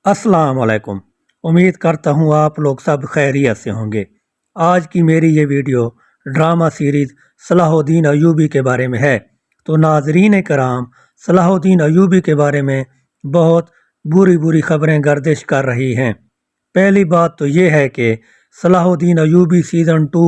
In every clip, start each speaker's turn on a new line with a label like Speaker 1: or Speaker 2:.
Speaker 1: अस्सलाम वालेकुम। उम्मीद करता हूँ आप लोग सब खैरियत से होंगे। आज की मेरी ये video drama series Salahuddin Ayubi के बारे में है। तो नाजरीन कराम, सलाहुद्दीन अयूबी के बारे में बहुत बुरी बुरी खबरें गर्दिश कर रही हैं। पहली बात तो ये है कि सलाहुद्दीन अयूबी सीज़न 2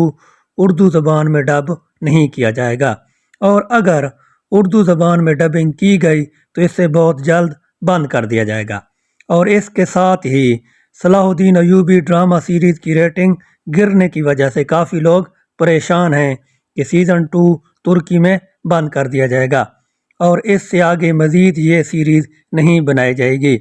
Speaker 1: उर्दू ज़बान में डब नहीं किया जाएगा, और अगर उर्दू ज़बान में डबिंग की गई तो इसे बहुत जल्द बंद कर दिया जाएगा। और इसके साथ ही सलाहुद्दीन अयूबी ड्रामा सीरीज़ की रेटिंग गिरने की वजह से काफ़ी लोग परेशान हैं कि सीज़न 2 तुर्की में बंद कर दिया जाएगा और इससे आगे मज़ीद ये सीरीज़ नहीं बनाई जाएगी।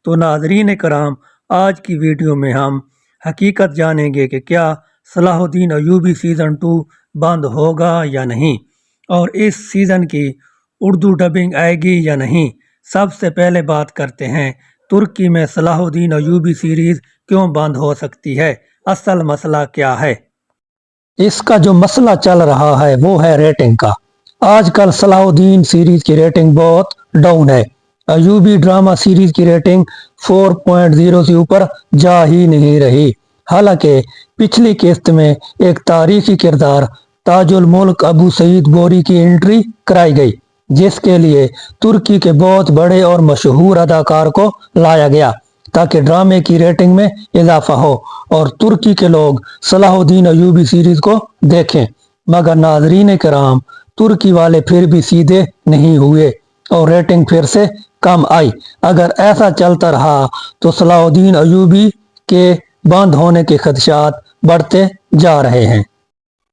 Speaker 1: तो नाज़रीन कराम, आज की वीडियो में हम हकीकत जानेंगे कि क्या सलाहुद्दीन अयूबी सीज़न 2 बंद होगा या नहीं, और इस सीज़न की उर्दू डबिंग आएगी या नहीं। सबसे पहले बात करते हैं तुर्की में सलाहुद्दीन अयूबी सीरीज़ क्यों बंद हो सकती है, असल मसला क्या है।
Speaker 2: इसका जो मसला चल रहा है वो है रेटिंग का। आजकल सलाहुद्दीन सीरीज की रेटिंग बहुत डाउन है। अयूबी ड्रामा सीरीज की रेटिंग 4.0 से ऊपर जा ही नहीं रही। हालांकि पिछली किस्त में एक तारीखी किरदार ताजुल मुल्क अबू सईद बोरी की एंट्री कराई गई, जिसके लिए तुर्की के बहुत बड़े और मशहूर अदाकार को लाया गया ताकि ड्रामे की रेटिंग में इजाफा हो और तुर्की के लोग सलाहुद्दीन अयूबी सीरीज को देखें। मगर नाजरीन कराम, तुर्की वाले फिर भी सीधे नहीं हुए और रेटिंग फिर से कम आई। अगर ऐसा चलता रहा तो सलाहुद्दीन अयूबी के बंद होने के खदशात बढ़ते जा रहे हैं।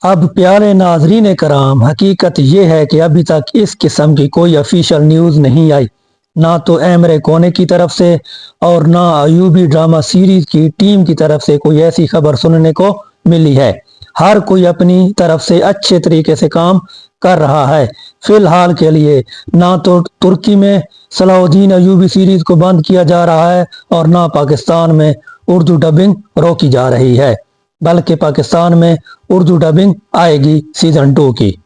Speaker 2: अब प्यारे नाजरीन कराम, हकीकत ये है कि अभी तक इस किस्म की कोई ऑफिशियल न्यूज़ नहीं आई, ना तो एमरे कोने की तरफ से और ना अयूबी ड्रामा सीरीज की टीम की तरफ से कोई ऐसी खबर सुनने को मिली है। हर कोई अपनी तरफ से अच्छे तरीके से काम कर रहा है। फिलहाल के लिए ना तो तुर्की में सलाहुद्दीन अयूबी सीरीज को बंद किया जा रहा है और ना पाकिस्तान में उर्दू डबिंग रोकी जा रही है, बल्कि पाकिस्तान में उर्दू डबिंग आएगी सीजन 2 की।